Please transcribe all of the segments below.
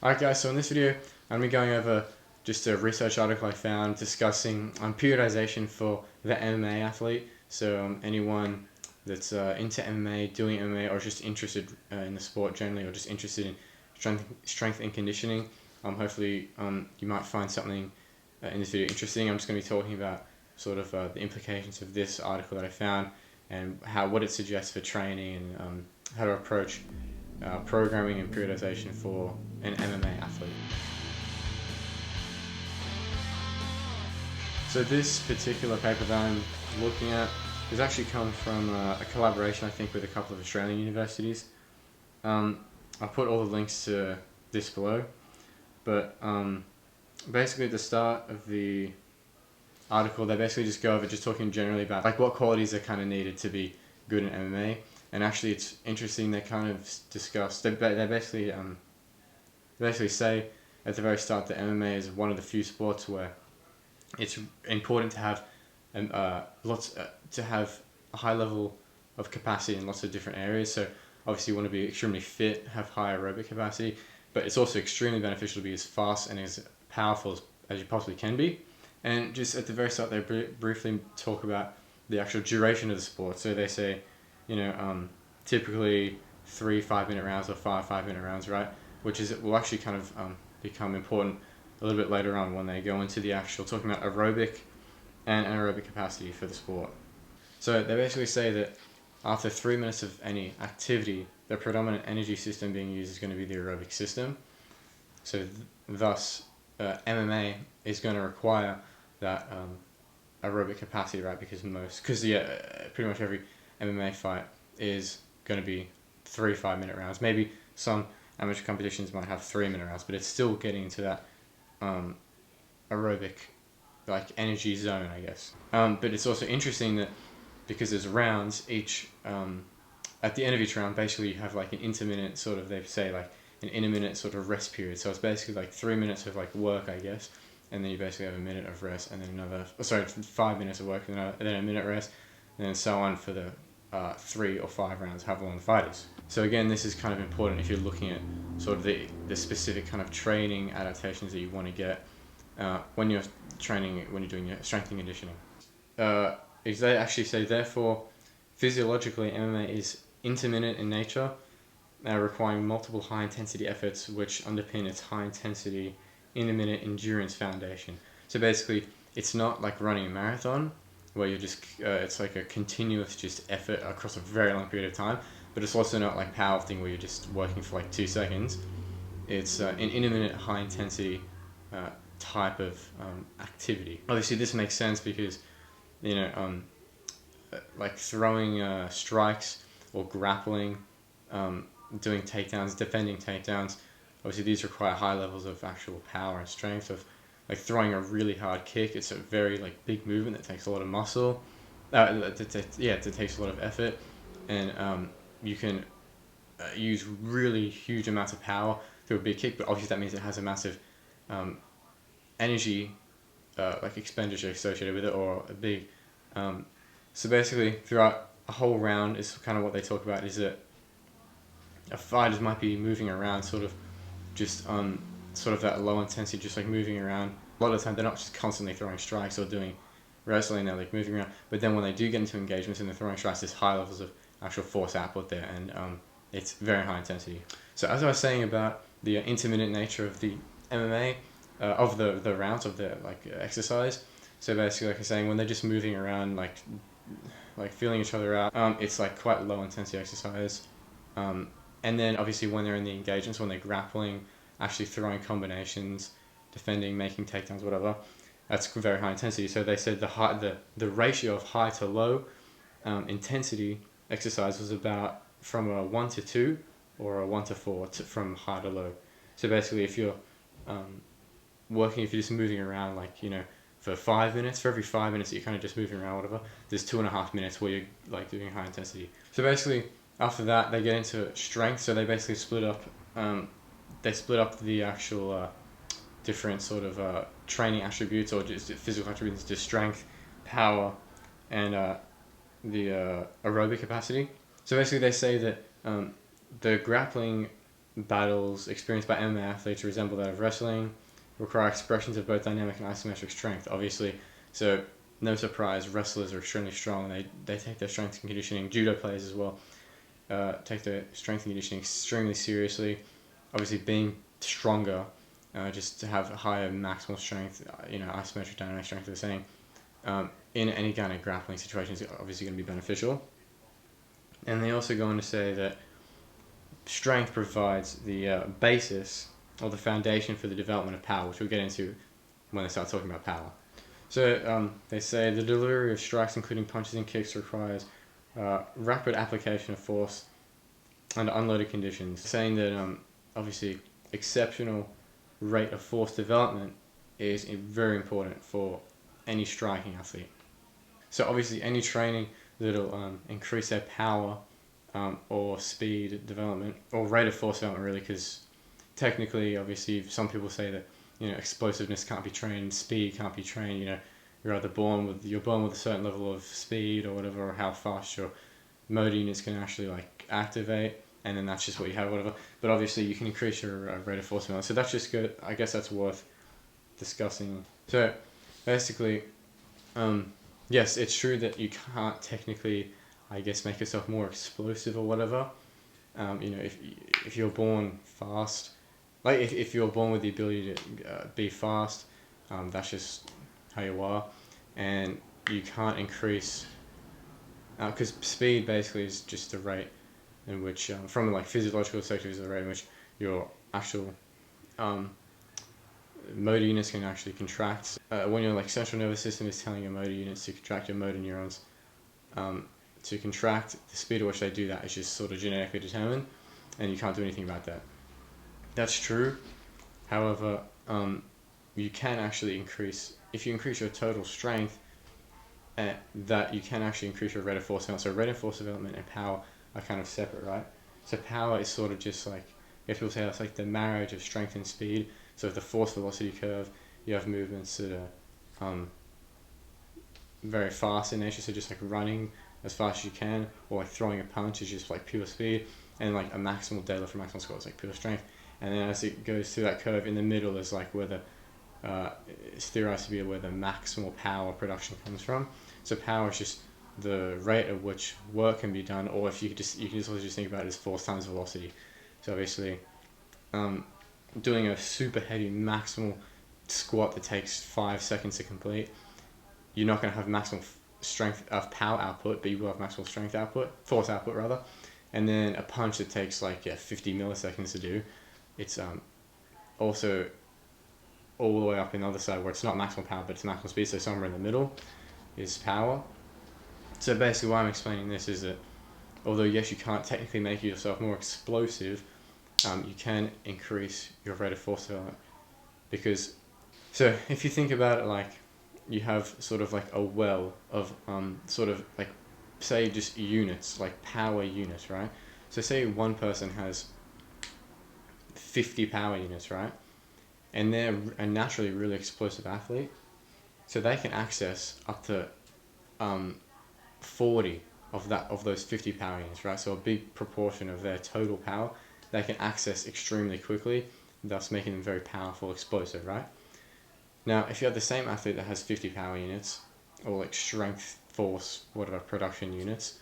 Alright guys, so in this video I'm going to be going over just a research article I found discussing periodization for the MMA athlete. So anyone that's into MMA, doing MMA, or just interested in the sport generally, or just interested in strength and conditioning. Hopefully you might find something in this video interesting. I'm just going to be talking about sort of the implications of this article that I found and what it suggests for training and how to approach programming and periodization for an MMA athlete. So this particular paper that I'm looking at has actually come from a collaboration, I think, with a couple of Australian universities. I'll put all the links to this below, but basically at the start of the article they basically just go over just talking generally about like what qualities are kind of needed to be good in MMA. And actually it's interesting, they kind of discuss, they basically say at the very start that MMA is one of the few sports where it's important to have to have a high level of capacity in lots of different areas. So obviously you want to be extremely fit, have high aerobic capacity, but it's also extremely beneficial to be as fast and as powerful as you possibly can be. And just at the very start they briefly talk about the actual duration of the sport. So they say, typically 3 5-minute rounds or 5 5-minute rounds, right? Which will actually kind of become important a little bit later on when they go into the actual talking about aerobic and anaerobic capacity for the sport. So they basically say that after 3 minutes of any activity, the predominant energy system being used is going to be the aerobic system. So thus MMA is going to require that aerobic capacity, right? Because pretty much every MMA fight is going to be 3 5-minute rounds. Maybe some amateur competitions might have 3-minute rounds, but it's still getting into that aerobic like energy zone, I guess. But it's also interesting that because there's rounds, each at the end of each round, basically you have like an intermittent sort of, they say like an intermittent sort of rest period. So it's basically like 3 minutes of like work, I guess, and then you basically have a minute of rest, and then 5 minutes of work, and then a minute rest, and then so on for the 3 or 5 rounds, however long the fight is. So again, this is kind of important if you're looking at sort of the specific kind of training adaptations that you want to get when you're doing your strength and conditioning. They actually say, therefore, physiologically, MMA is intermittent in nature, requiring multiple high-intensity efforts which underpin its high-intensity, intermittent endurance foundation. So basically, it's not like running a marathon, where you're just, it's like a continuous just effort across a very long period of time, but it's also not like powerlifting where you're just working for like 2 seconds. It's an intermittent, high-intensity type of activity. Obviously, this makes sense because, like throwing strikes or grappling, doing takedowns, defending takedowns, obviously these require high levels of actual power and strength. Of like throwing a really hard kick, it's a very like big movement that takes a lot of muscle. It takes a lot of effort, and you can use really huge amounts of power through a big kick, but obviously that means it has a massive energy like expenditure associated with it, or a big so basically throughout a whole round is kind of what they talk about, is that fighters might be moving around sort of just sort of that low intensity, just like moving around. A lot of the time they're not just constantly throwing strikes or doing wrestling, they're like moving around, but then when they do get into engagements and they're throwing strikes, there's high levels of actual force output there, and it's very high intensity. So as I was saying about the intermittent nature of the MMA, of the rounds of the like exercise, so basically like I was saying, when they're just moving around like feeling each other out, it's like quite low intensity exercise, and then obviously when they're in the engagements, when they're grappling, actually throwing combinations, defending, making takedowns, whatever, that's very high intensity. So they said the ratio of high to low intensity exercise was about from a 1 to 2 or a 1 to 4 from high to low. So basically if you're if you're just moving around for 5 minutes, for every 5 minutes that you're kind of just moving around, whatever, there's 2.5 minutes where you're like doing high intensity. So basically after that they get into strength. So they basically split up the actual different sort of training attributes, or just physical attributes, to strength, power, and the aerobic capacity. So basically they say that the grappling battles experienced by MMA athletes resemble that of wrestling, require expressions of both dynamic and isometric strength, obviously. So, no surprise, wrestlers are extremely strong. They take their strength and conditioning, judo players as well, take their strength and conditioning extremely seriously. Obviously, being stronger, just to have a higher maximal strength, isometric dynamic strength, they're saying, in any kind of grappling situation is obviously going to be beneficial. And they also go on to say that strength provides the basis or the foundation for the development of power, which we'll get into when they start talking about power. So they say the delivery of strikes, including punches and kicks, requires rapid application of force under unloaded conditions, saying that obviously exceptional rate of force development is very important for any striking athlete. So obviously any training that'll increase their power or speed development, or rate of force development really, because technically, obviously, some people say that explosiveness can't be trained, speed can't be trained. You're either born with a certain level of speed or whatever, or how fast your motor units can actually like activate, and then that's just what you have, whatever. But obviously, you can increase your rate of force development. So that's just good. I guess that's worth discussing. So basically, yes, it's true that you can't technically, I guess, make yourself more explosive or whatever. If you're born fast, like if you're born with the ability to be fast, that's just how you are, and you can't increase, because speed basically is just the rate in which, from like physiological perspective, is the rate in which your actual motor units can actually contract. When your like central nervous system is telling your motor units to contract, your motor neurons to contract, the speed at which they do that is just sort of genetically determined, and you can't do anything about that. That's true. However, you can actually increase, if you increase your total strength, that you can actually increase your rate of force development. So rate of force development and power are kind of separate, right? So power is sort of just like, if people say that's like the marriage of strength and speed. So the force velocity curve, you have movements that are very fast in nature, so just like running as fast as you can, or like throwing a punch is just like pure speed, and like a maximal deadlift for maximal squat is like pure strength. And then as it goes through that curve, in the middle is like where it's theorized to be where the maximal power production comes from. So power is just the rate at which work can be done, or if you can just also just think about it as force times velocity. So obviously, doing a super heavy maximal squat that takes 5 seconds to complete, you're not going to have maximal strength of power output, but you will have maximal strength output, force output rather. And then a punch that takes 50 milliseconds to do, it's also all the way up in the other side where it's not maximal power but it's maximal speed, so somewhere in the middle is power. So basically why I'm explaining this is that although yes, you can't technically make yourself more explosive, you can increase your rate of force development. Because, so if you think about it, like you have sort of like a well of sort of like, say just units, like power units, right? So say one person has 50 power units, right? And they're a naturally really explosive athlete, so they can access up to 40 of those 50 power units, right? So a big proportion of their total power they can access extremely quickly, thus making them very powerful, explosive, right? Now, if you have the same athlete that has 50 power units, or like strength, force, whatever, production units,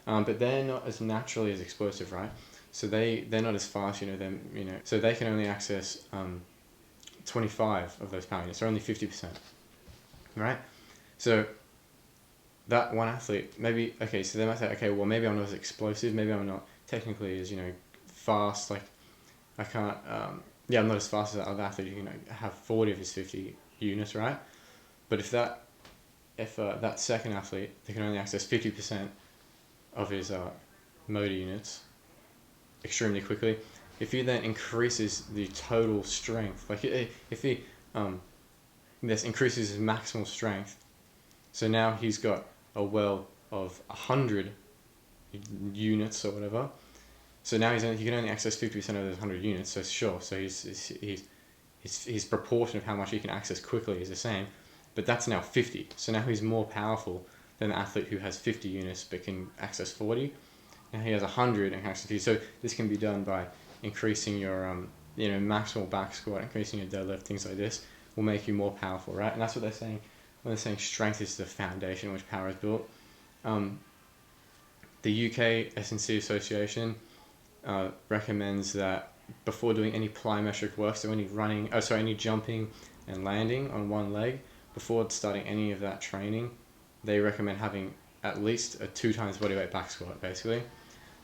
but they're not as naturally as explosive, right? So they're not as fast, so they can only access 25 of those power units, or only 50%, right? So that one athlete, maybe, okay, so they might say, okay, well, maybe I'm not as explosive, maybe I'm not technically as, fast, like, I can't, I'm not as fast as that other athlete who can have 40 of his 50 units, right? But if that second athlete, they can only access 50% of his motor units extremely quickly, if he then increases the total strength, like if he this increases his maximal strength, so now he's got a well of 100 units or whatever. So now he can only access 50% of those 100 units. So sure, so his proportion of how much he can access quickly is the same, but that's now 50. So now he's more powerful than the athlete who has 50 units but can access 40. Now he has 100 and can access 50. So this can be done by increasing your maximal back squat, increasing your deadlift, things like this will make you more powerful, right? And that's what they're saying when they're saying strength is the foundation on which power is built. The UK S&C Association recommends that before doing any plyometric work, so any jumping and landing on one leg, before starting any of that training, they recommend having at least a 2 times body weight back squat, basically.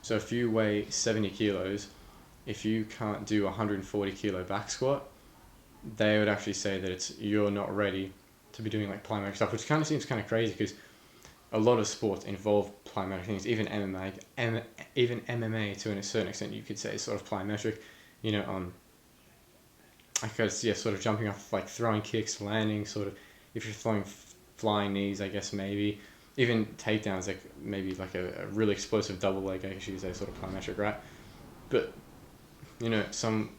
So if you weigh 70 kilos, if you can't do a 140 kilo back squat, they would actually say that you're not ready to be doing like plyometric stuff, which kind of seems kind of crazy because a lot of sports involve plyometric things. Even MMA to a certain extent, you could say, is sort of plyometric. I could sort of jumping off, like throwing kicks, landing, sort of. If you're throwing flying knees, I guess maybe even takedowns, like maybe like a really explosive double leg, I guess you could say, sort of plyometric, right? But some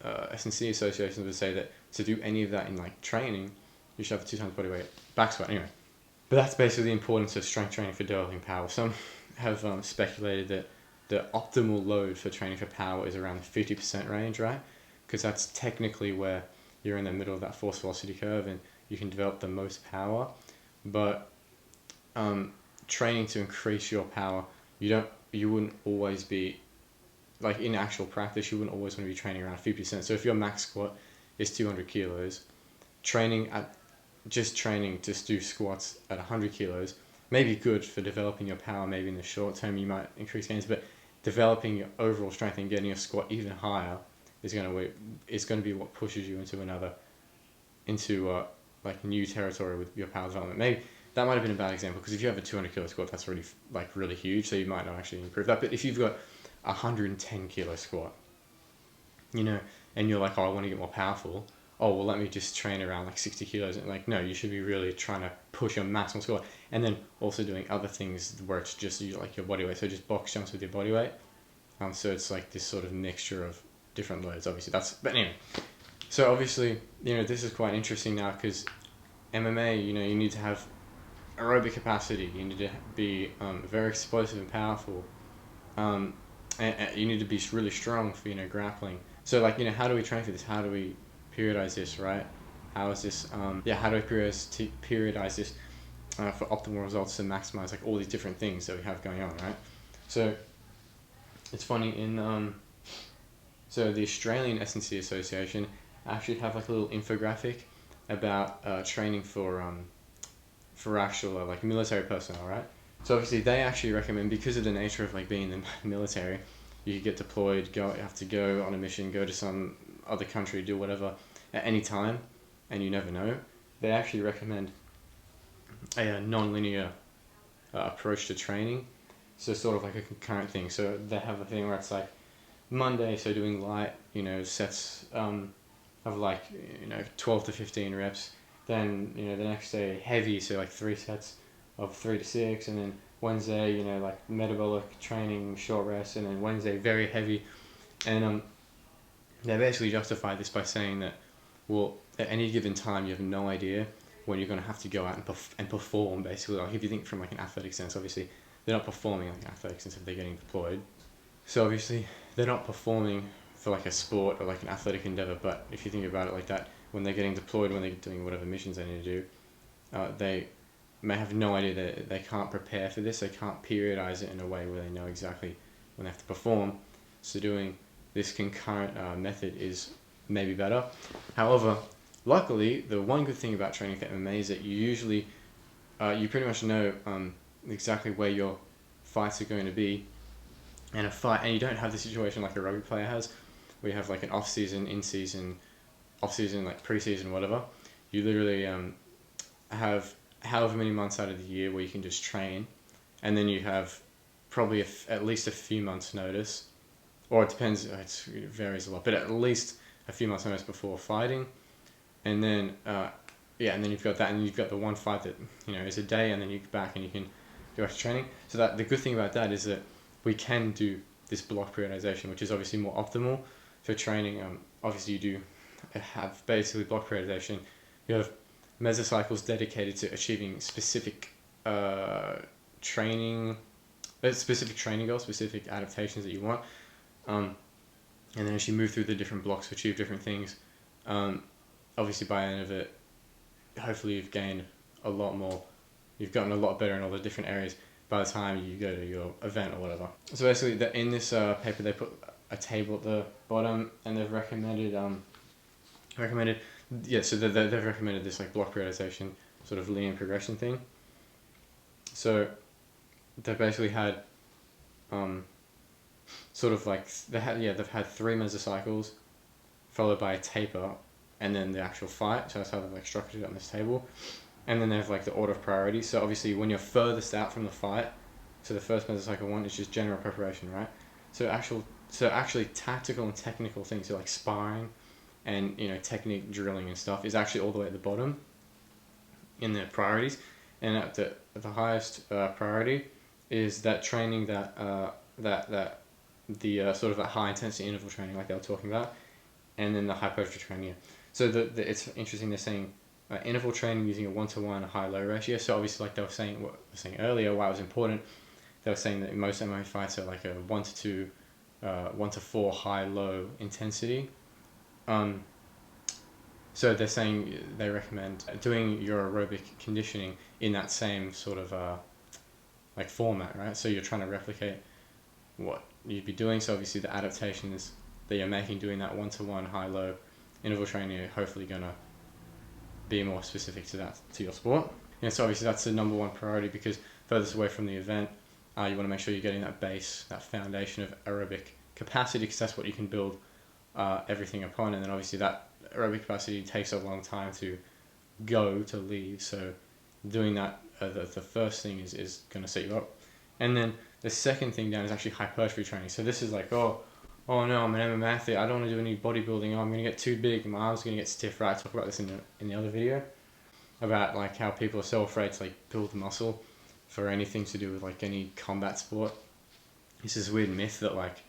S&C associations would say that to do any of that in like training, you should have a 2 times body weight back squat. Anyway, but that's basically the importance of strength training for developing power. Some have speculated that the optimal load for training for power is around the 50% range, right? Because that's technically where you're in the middle of that force velocity curve and you can develop the most power. But training to increase your power, you wouldn't always be, like in actual practice, you wouldn't always want to be training around 50%. So if your max squat is 200 kilos, just do squats at 100 kilos may be good for developing your power. Maybe in the short term you might increase gains, but developing your overall strength and getting your squat even higher is going to be what pushes you into like new territory with your power development. Maybe that might have been a bad example because if you have a 200 kilo squat, that's really huge, so you might not actually improve that. But if you've got a 110 kilo squat, and you're like, oh, I want to get more powerful. Oh, well, let me just train around like 60 kilos. And like, no, you should be really trying to push your maximum squat. And then also doing other things where it's just like your body weight. So just box jumps with your body weight. So it's like this sort of mixture of different loads, obviously. But anyway, so obviously, this is quite interesting now because MMA, you need to have aerobic capacity. You need to be very explosive and powerful. And you need to be really strong for, grappling. So like, how do we train for this? How do we periodize this, right? How is this, how do I periodize this for optimal results to maximize like all these different things that we have going on, right? So it's funny so the Australian S&C Association actually have like a little infographic about training for actual like military personnel, right? So obviously they actually recommend, because of the nature of like being in the military, you get deployed, you have to go on a mission, go to some other country, do whatever at any time, and you never know. They actually recommend a non-linear approach to training, so sort of like a concurrent thing. So they have a thing where it's like Monday, so doing light, sets of like 12 to 15 reps. Then the next day heavy, so like 3 sets of 3 to 6, and then Wednesday like metabolic training, short rest, and then Wednesday very heavy. And they basically justify this by saying that, well, at any given time you have no idea when you're going to have to go out and perform, basically. Like if you think from like an athletic sense, obviously they're not performing like an athletic sense if they're getting deployed. So obviously they're not performing for like a sport or like an athletic endeavor, but if you think about it like that, when they're getting deployed, when they're doing whatever missions they need to do, they may have no idea that they can't prepare for this. They can't periodize it in a way where they know exactly when they have to perform. So doing this concurrent method is maybe better. However, luckily, the one good thing about training for MMA is that you pretty much know exactly where your fights are going to be, and you don't have the situation like a rugby player has, where you have like an off-season, in-season, off-season, like pre-season, whatever. You literally have however many months out of the year where you can just train, and then you have probably at least a few months notice, or it depends, it varies a lot, but at least a few months notice before fighting. And then and then you've got that, and you've got the one fight that is a day, and then you get back and you can go back to training. So that the good thing about that is that we can do this block periodization, which is obviously more optimal for training. Obviously you do have basically block periodization. You have mesocycles dedicated to achieving specific training goals, specific adaptations that you want. And then as you move through the different blocks to achieve different things, obviously by the end of it, hopefully you've gained a lot more. You've gotten a lot better in all the different areas by the time you go to your event or whatever. So basically, in this paper, they put a table at the bottom, and they've recommended so they've recommended this like block periodization sort of linear progression thing. So they basically had sort of like they've had 3 mesocycles followed by a taper and then the actual fight. So that's how they've like structured it on this table. And then they have like the order of priority. So obviously when you're furthest out from the fight, so the first mesocycle 1 is just general preparation, right? So actually tactical and technical things, so like sparring and technique drilling and stuff, is actually all the way at the bottom in the priorities. And at the highest priority is that training that the sort of that high intensity interval training like they were talking about, and then the hypertrophy training. Yeah. So it's interesting they're saying interval training using a 1-to-1 high-low ratio. So obviously, like they were saying earlier, why it was important. They were saying that in most MMA fights are like a 1-to-2, 1-to-4 high-low intensity. So they're saying they recommend doing your aerobic conditioning in that same sort of like format, right? So you're trying to replicate what you'd be doing. So obviously the adaptations that you're making doing that 1-to-1 high-low interval training are hopefully gonna be more specific to your sport. And so obviously that's the number one priority, because furthest away from the event, you want to make sure you're getting that base, that foundation of aerobic capacity, because that's what you can build everything upon. And then obviously that aerobic capacity takes a long time to leave. So doing that, the first thing is going to set you up. And then the second thing down is actually hypertrophy training. So this is like, oh no, I'm an MMA athlete, I don't want to do any bodybuilding, I'm going to get too big, my arms are going to get stiff, right? I talk about this in the other video, about like how people are so afraid to like build muscle for anything to do with like any combat sport. It's this weird myth that like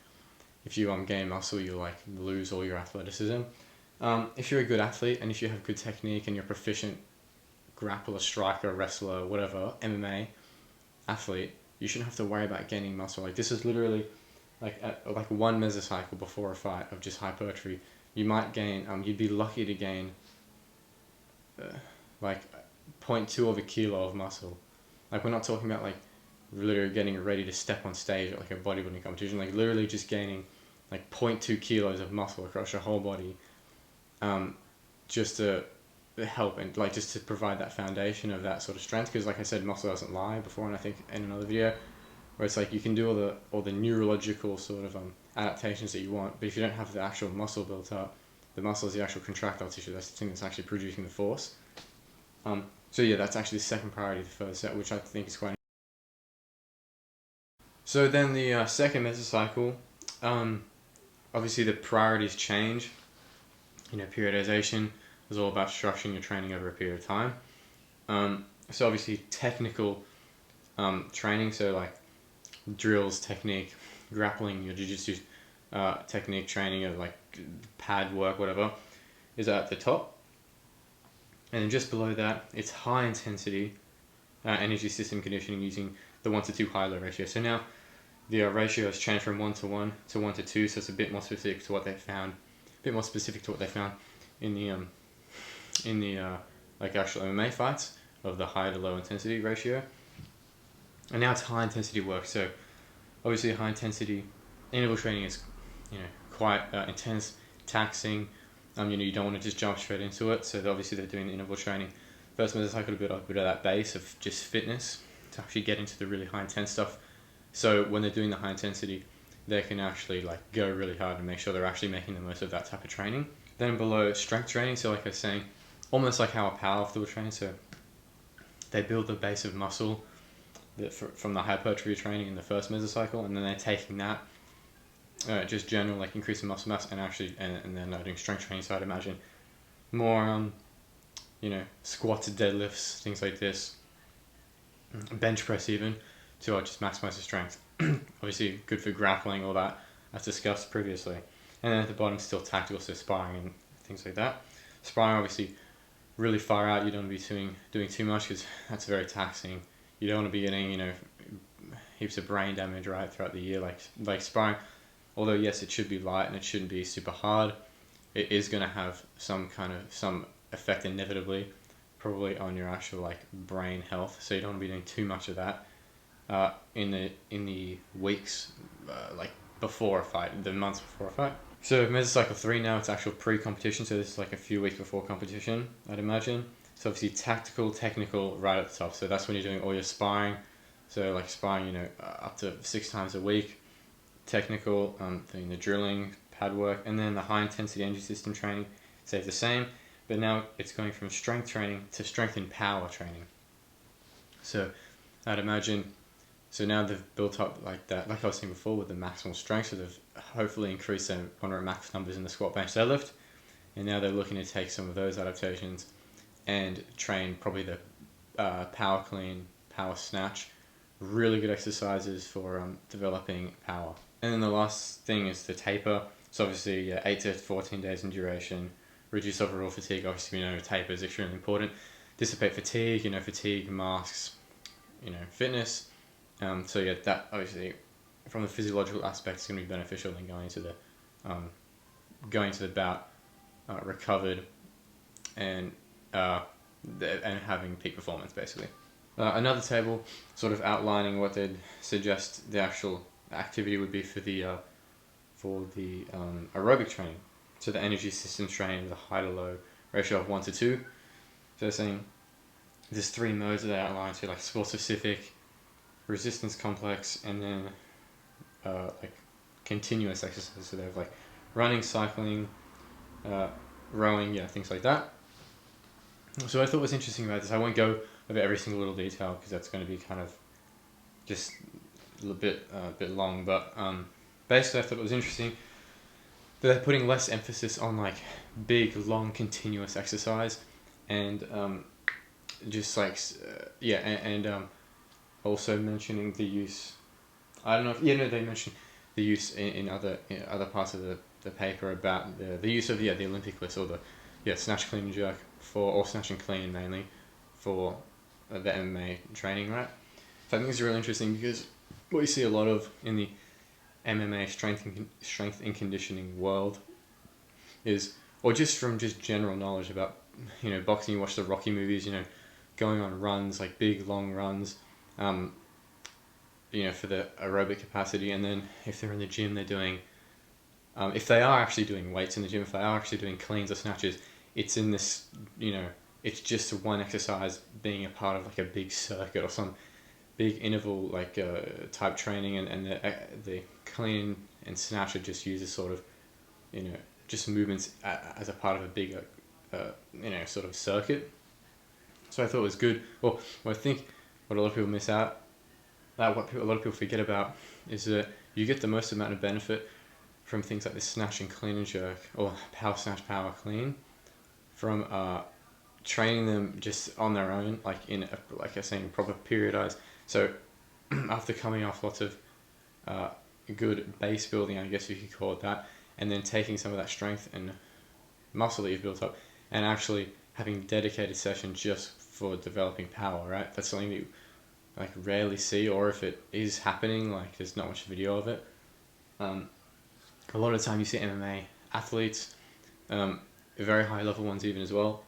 if you gain muscle, you'll like lose all your athleticism. If you're a good athlete and if you have good technique and you're proficient grappler, striker, wrestler, whatever, MMA athlete, you shouldn't have to worry about gaining muscle. Like this is literally like one mesocycle before a fight of just hypertrophy. You might gain, you'd be lucky to gain like 0.2 of a kilo of muscle. Like we're not talking about like literally getting ready to step on stage at like a bodybuilding competition, like literally just gaining like 0.2 kilos of muscle across your whole body, just to help and like just to provide that foundation of that sort of strength. Because like I said, muscle doesn't lie before, and I think in another video, where it's like you can do all the neurological sort of adaptations that you want, but if you don't have the actual muscle built up, the muscle is the actual contractile tissue, that's the thing that's actually producing the force. So yeah, that's actually the second priority, the first set, which I think is quite. So then the second mesocycle, obviously the priorities change. Periodization is all about structuring your training over a period of time. So obviously technical training, so like drills, technique, grappling, your jiu-jitsu technique training, of like pad work, whatever, is at the top. And then just below that, it's high intensity energy system conditioning using the 1-to-2 high-low ratio. So now the ratio has changed from 1-to-1 to 1-to-2, so it's a bit more specific to what they found. In the like actual MMA fights of the high to low intensity ratio. And now it's high intensity work. So obviously high intensity interval training is quite intense, taxing. You don't want to just jump straight into it. So obviously they're doing the interval training. First mesocycle to build a bit of that base of just fitness to actually get into the really high intense stuff. So when they're doing the high intensity, they can actually like go really hard and make sure they're actually making the most of that type of training. Then below, strength training. So like I was saying, almost like how a powerlifter will train. So they build the base of muscle from the hypertrophy training in the first mesocycle, and then they're taking that just general like increasing muscle mass, and actually and then doing strength training. So I'd imagine more squats, deadlifts, things like this, bench press even, to just maximize the strength. Obviously good for grappling, all that as discussed previously. And then at the bottom, still tactical, so sparring and things like that. Sparring obviously really far out. You don't want to be doing too much, because that's very taxing. You don't want to be getting heaps of brain damage right throughout the year. Like sparring, although yes, it should be light and it shouldn't be super hard, it is going to have some effect inevitably, probably on your actual like brain health. So you don't want to be doing too much of that in the weeks like before a fight, the months before a fight. So Mesocycle 3 now, it's actual pre-competition, so this is like a few weeks before competition, I'd imagine. So obviously tactical, technical, right at the top. So that's when you're doing all your sparring. So like sparring, up to 6 times a week. Technical, doing the drilling, pad work, and then the high intensity energy system training stays the same. But now it's going from strength training to strength and power training. So I'd imagine, so now they've built up like that, like I was saying before with the maximal strength, so they've hopefully increased their moderate max numbers in the squat, bench, deadlift, and now they're looking to take some of those adaptations and train probably the power clean, power snatch, really good exercises for developing power. And then the last thing is the taper. So obviously 8 to 14 days in duration, reduce overall fatigue. Obviously we know taper is extremely important. Dissipate fatigue, fatigue masks, fitness. So yeah, that obviously from the physiological aspect is going to be beneficial in going to the bout recovered and having peak performance basically. Another table sort of outlining what they'd suggest the actual activity would be for the aerobic training. So the energy systems training, the high to low ratio of 1 to 2. So they're saying there's 3 modes that they outline, so like sport specific, resistance complex, and then like continuous exercise. So they have like running, cycling, rowing, things like that. So I thought was interesting about this, I won't go over every single little detail because that's going to be kind of just a little bit long, but basically I thought it was interesting that they're putting less emphasis on like big, long, continuous exercise, and just like also mentioning the use. I don't know if they mentioned the use in other parts of the paper about the use of the Olympic lifts, or the snatch, clean and jerk or snatch and clean mainly for the MMA training, right? So I think it's really interesting because what you see a lot of in the MMA strength and conditioning world is, or just from general knowledge about boxing, you watch the Rocky movies, going on runs, like big long runs, for the aerobic capacity, and then if they're in the gym, they're doing, if they are actually doing weights in the gym, if they are actually doing cleans or snatches, it's in this, it's just one exercise being a part of like a big circuit or some big interval like type training, and the clean and snatch are just used as sort of just movements as a part of a bigger sort of circuit. So I thought it was good. Well, I think what a lot of people miss out, a lot of people forget about, is that you get the most amount of benefit from things like the snatch and clean and jerk, or power snatch, power clean, from training them just on their own, like in like I was saying, proper periodized. So after coming off lots of good base building, I guess you could call it that, and then taking some of that strength and muscle that you've built up and actually having dedicated sessions just for developing power, right? That's something that you like rarely see, or if it is happening, like there's not much video of it. A lot of the time you see MMA athletes, very high level ones even as well,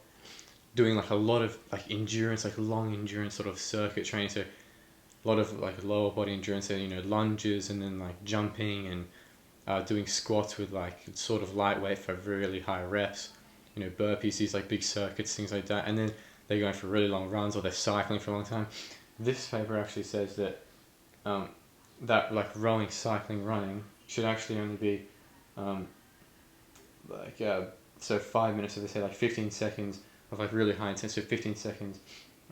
doing like a lot of like endurance, like long endurance sort of circuit training. So a lot of like lower body endurance, lunges, and then like jumping and doing squats with like sort of lightweight for really high reps, burpees, these like big circuits, things like that. And then they're going for really long runs, or they're cycling for a long time. This paper actually says that that like rowing, cycling, running should actually only be so 5 minutes, so they say like 15 seconds of like really high intensity, 15 seconds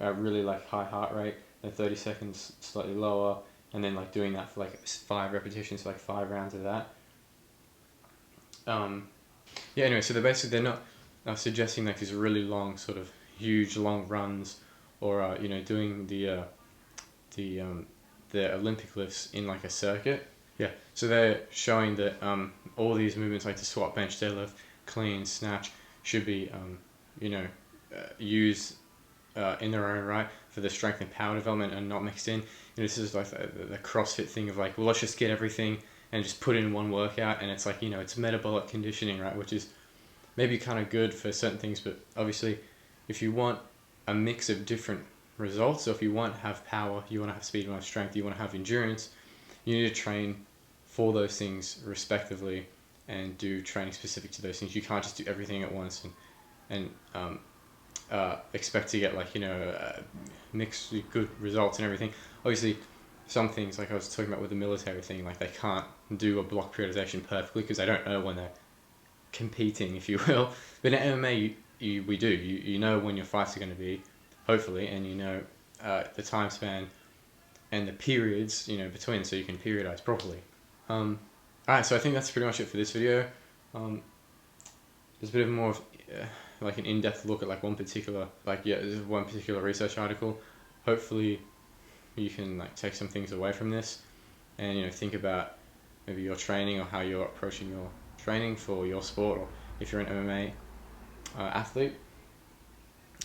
really like high heart rate, then 30 seconds slightly lower, and then like doing that for like 5 repetitions, like 5 rounds of that. Anyway, so they're not suggesting like these really long sort of huge long runs, or doing the Olympic lifts in like a circuit. So they're showing that all these movements like the squat, bench, deadlift, clean, snatch should be used in their own right for the strength and power development, and not mixed in. This is like the CrossFit thing of like, well, let's just get everything and just put in one workout, and it's like, it's metabolic conditioning, right? Which is maybe kind of good for certain things, but obviously if you want a mix of different results, so if you want to have power, you want to have speed, you want to have strength, you want to have endurance, you need to train for those things respectively and do training specific to those things. You can't just do everything at once and expect to get mixed good results and everything. Obviously, some things, like I was talking about with the military thing, like they can't do a block periodization perfectly because they don't know when they're competing, if you will. But in MMA, we do. You know when your fights are going to be, hopefully, and you know the time span and the periods, between, so you can periodize properly. Alright, so I think that's pretty much it for this video. There's a bit of more of like an in-depth look at like one particular research article. Hopefully you can take some things away from this and think about maybe your training or how you're approaching your training for your sport, or if you're an MMA athlete.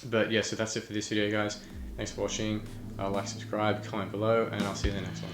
But yeah, so that's it for this video, guys. Thanks for watching. Like, subscribe, comment below, and I'll see you in the next one.